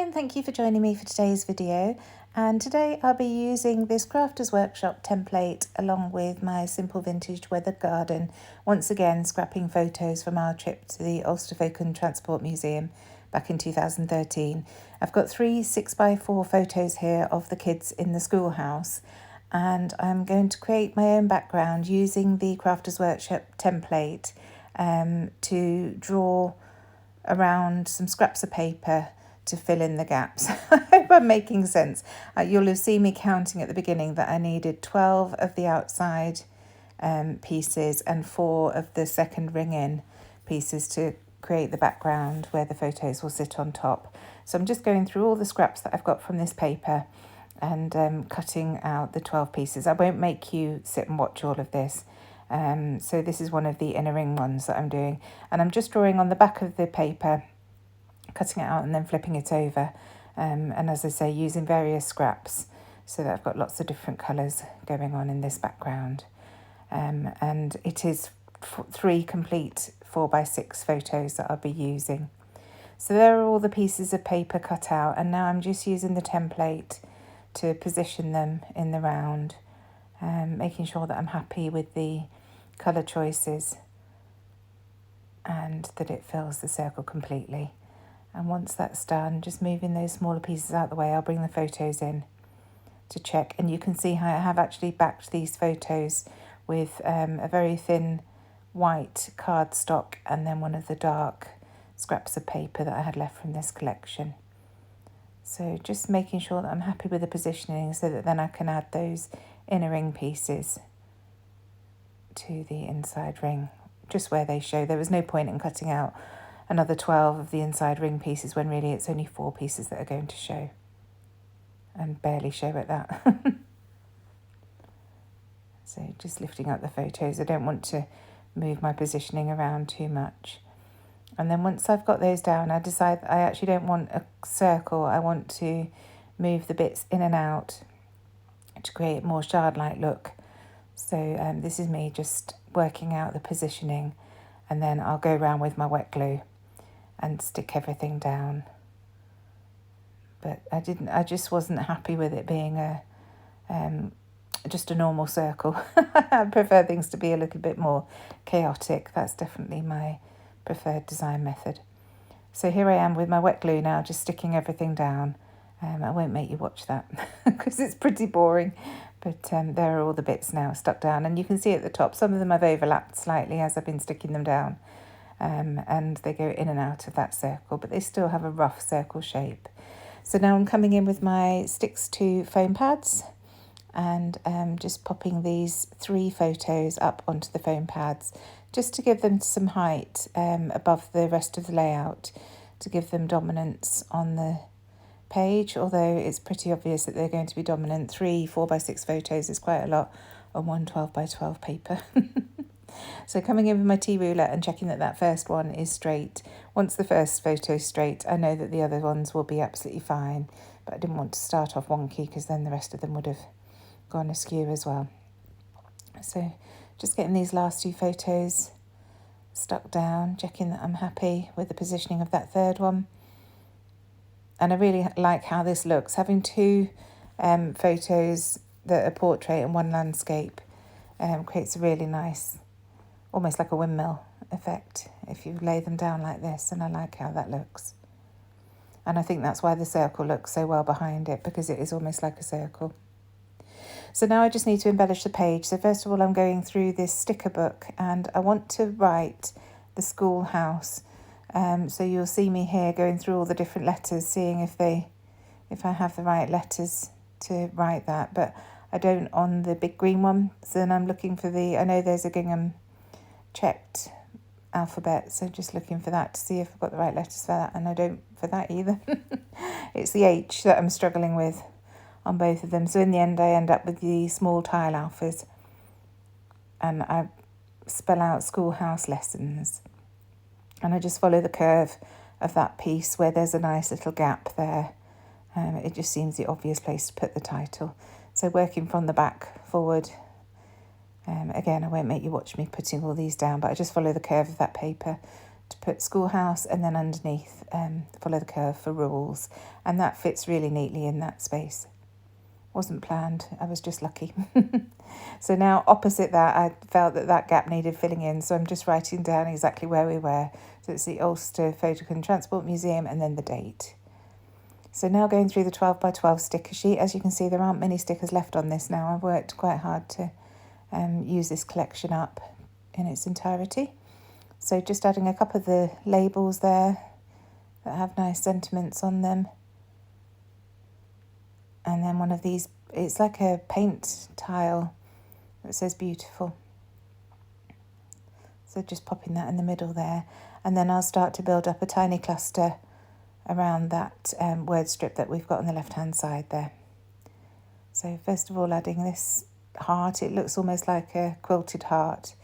and thank you for joining me for today's video. And today I'll be using this Crafters Workshop template along with my simple vintage weathered garden, once again scrapping photos from our trip to the Ulster Folk and Transport Museum back in 2013. I've got 3 6x4 photos here of the kids in the schoolhouse, and I'm going to create my own background using the Crafters Workshop template to draw around some scraps of paper to fill in the gaps. I hope I'm making sense. You'll have seen me counting at the beginning that I needed 12 of the outside pieces and 4 of the second ring-in pieces to create the background where the photos will sit on top. So I'm just going through all the scraps that I've got from this paper and cutting out the 12 pieces. I won't make you sit and watch all of this. So this is one of the inner ring ones that I'm doing, and I'm just drawing on the back of the paper, cutting it out and then flipping it over, and as I say, using various scraps so that I've got lots of different colours going on in this background. And it is 3 complete 4x6 photos that I'll be using. So there are all the pieces of paper cut out, and now I'm just using the template to position them in the round, making sure that I'm happy with the colour choices and that it fills the circle completely. And once that's done, just moving those smaller pieces out of the way, I'll bring the photos in to check. And you can see how I have actually backed these photos with a very thin white cardstock and then one of the dark scraps of paper that I had left from this collection. So just making sure that I'm happy with the positioning so that then I can add those inner ring pieces to the inside ring, just where they show. There was no point in cutting out another 12 of the inside ring pieces when really it's only 4 pieces that are going to show, and barely show at that. So just lifting up the photos. I don't want to move my positioning around too much. And then once I've got those down, I decide I actually don't want a circle. I want to move the bits in and out to create a more shard-like look. So this is me just working out the positioning, and then I'll go around with my wet glue and stick everything down. But I just wasn't happy with it being just a normal circle. I prefer things to be a little bit more chaotic. That's definitely my preferred design method. So here I am with my wet glue now, just sticking everything down. I won't make you watch that because it's pretty boring, but there are all the bits now stuck down, and you can see at the top some of them I've overlapped slightly as I've been sticking them down, and they go in and out of that circle, but they still have a rough circle shape. So now I'm coming in with my Sticks to foam pads and just popping these 3 photos up onto the foam pads just to give them some height above the rest of the layout, to give them dominance on the page, although it's pretty obvious that they're going to be dominant. 3 4x6 photos is quite a lot on 1 12x12 paper. So coming in with my T-ruler and checking that that first one is straight. Once the first photo is straight, I know that the other ones will be absolutely fine, but I didn't want to start off wonky because then the rest of them would have gone askew as well. So just getting these last 2 photos stuck down, checking that I'm happy with the positioning of that third one. And I really like how this looks. Having 2 photos that are portrait and 1 landscape creates a really nice, almost like a windmill effect if you lay them down like this, and I like how that looks. And I think that's why the circle looks so well behind it, because it is almost like a circle. So now I just need to embellish the page. So first of all, I'm going through this sticker book, and I want to write the schoolhouse. So you'll see me here going through all the different letters, seeing if I have the right letters to write that, but I don't on the big green one. So then I'm looking for I know there's a gingham checked alphabet, so just looking for that to see if I've got the right letters for that, and I don't for that either. It's the H that I'm struggling with on both of them. So in the end, I end up with the small tile alphas, and I spell out schoolhouse lessons. And I just follow the curve of that piece where there's a nice little gap there. It just seems the obvious place to put the title. So working from the back forward. Again, I won't make you watch me putting all these down, but I just follow the curve of that paper to put schoolhouse, and then underneath follow the curve for rules, and that fits really neatly in that space. Wasn't planned, I was just lucky. So now opposite that, I felt that gap needed filling in, so I'm just writing down exactly where we were. So it's the Ulster Photo and Transport Museum and then the date. So now going through the 12 by 12 sticker sheet. As you can see, there aren't many stickers left on this now. I've worked quite hard to use this collection up in its entirety. So just adding a couple of the labels there that have nice sentiments on them. And then one of these, it's like a paint tile that says beautiful. So just popping that in the middle there. And then I'll start to build up a tiny cluster around that word strip that we've got on the left-hand side there. So first of all, adding this heart. It looks almost like a quilted heart.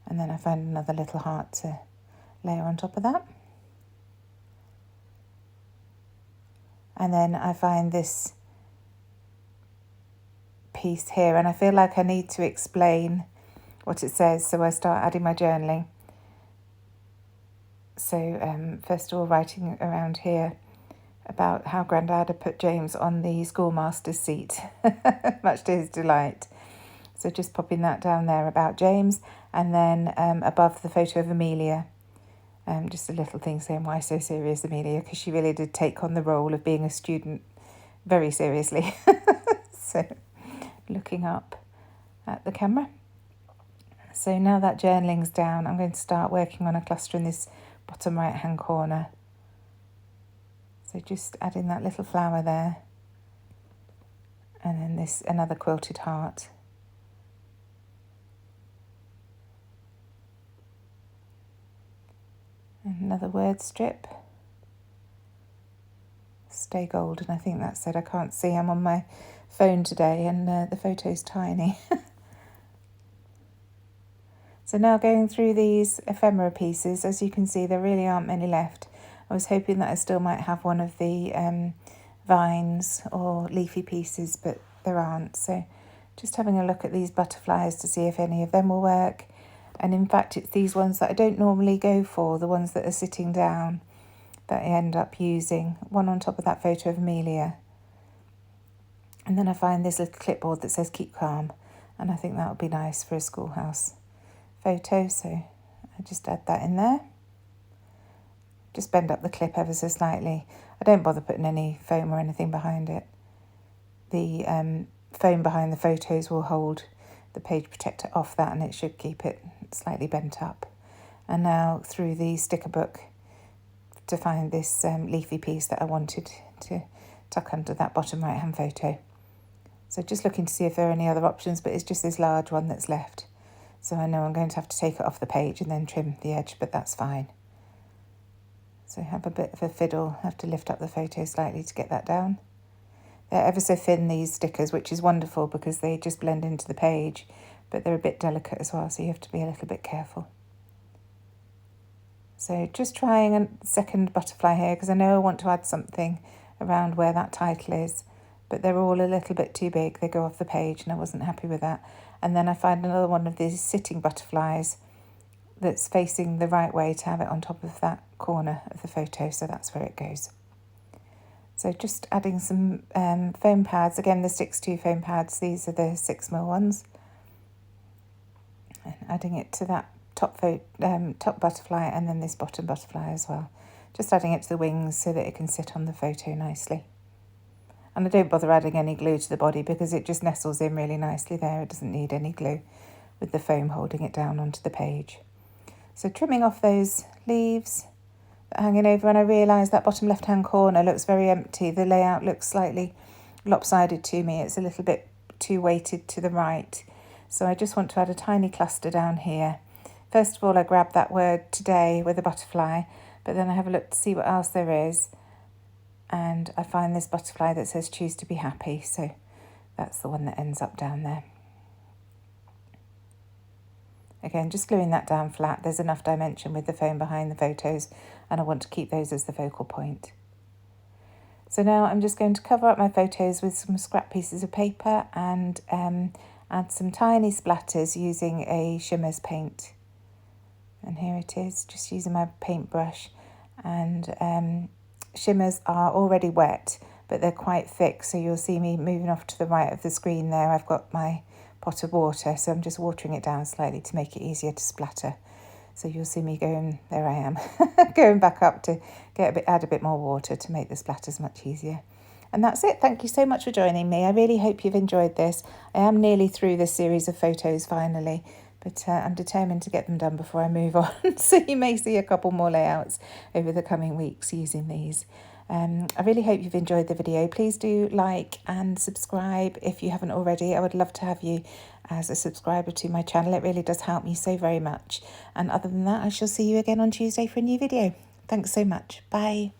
And then I find another little heart to layer on top of that. And then I find this piece here, and I feel like I need to explain what it says, so I start adding my journaling. So first of all, writing around here about how Grandad had put James on the schoolmaster's seat, much to his delight. So just popping that down there about James, and then above the photo of Amelia, just a little thing saying, why so serious, Amelia? Because she really did take on the role of being a student very seriously. So looking up at the camera. So now that journaling's down, I'm going to start working on a cluster in this bottom right hand corner. So just adding that little flower there, and then this another quilted heart. And another word strip. Stay golden, I think that said. I can't see, I'm on my phone today and the photo's tiny. So now going through these ephemera pieces, as you can see, there really aren't many left. I was hoping that I still might have one of the vines or leafy pieces, but there aren't. So just having a look at these butterflies to see if any of them will work. And in fact, it's these ones that I don't normally go for, the ones that are sitting down, that I end up using. One on top of that photo of Amelia. And then I find this little clipboard that says keep calm, and I think that would be nice for a schoolhouse photo, so I just add that in there. Just bend up the clip ever so slightly. I don't bother putting any foam or anything behind it. The foam behind the photos will hold the page protector off that, and it should keep it slightly bent up. And now through the sticker book to find this leafy piece that I wanted to tuck under that bottom right hand photo. So just looking to see if there are any other options, but it's just this large one that's left. So I know I'm going to have to take it off the page and then trim the edge, but that's fine. So have a bit of a fiddle, have to lift up the photo slightly to get that down. They're ever so thin, these stickers, which is wonderful because they just blend into the page, but they're a bit delicate as well, so you have to be a little bit careful. So just trying a second butterfly here, because I know I want to add something around where that title is, but they're all a little bit too big. They go off the page and I wasn't happy with that. And then I find another one of these sitting butterflies that's facing the right way to have it on top of that corner of the photo, so that's where it goes. So just adding some foam pads, again the 6-2 foam pads, these are the 6mm ones. And adding it to that top butterfly and then this bottom butterfly as well. Just adding it to the wings so that it can sit on the photo nicely. And I don't bother adding any glue to the body because it just nestles in really nicely there. It doesn't need any glue with the foam holding it down onto the page. So trimming off those leaves that are hanging over, and I realise that bottom left-hand corner looks very empty. The layout looks slightly lopsided to me. It's a little bit too weighted to the right. So I just want to add a tiny cluster down here. First of all, I grab that word today with a butterfly, but then I have a look to see what else there is. And I find this butterfly that says choose to be happy, so that's the one that ends up down there. Again, just gluing that down flat. There's enough dimension with the foam behind the photos, and I want to keep those as the focal point. So now I'm just going to cover up my photos with some scrap pieces of paper and add some tiny splatters using a Shimmers paint. And here it is, just using my paintbrush. And shimmers are already wet, but they're quite thick, so you'll see me moving off to the right of the screen there. I've got my pot of water, so I'm just watering it down slightly to make it easier to splatter. So you'll see me going, there I am, going back up to add a bit more water to make the splatters much easier. And that's it. Thank you so much for joining me. I really hope you've enjoyed this. I am nearly through this series of photos finally, but I'm determined to get them done before I move on. So you may see a couple more layouts over the coming weeks using these. I really hope you've enjoyed the video. Please do like and subscribe if you haven't already. I would love to have you as a subscriber to my channel. It really does help me so very much. And other than that, I shall see you again on Tuesday for a new video. Thanks so much. Bye.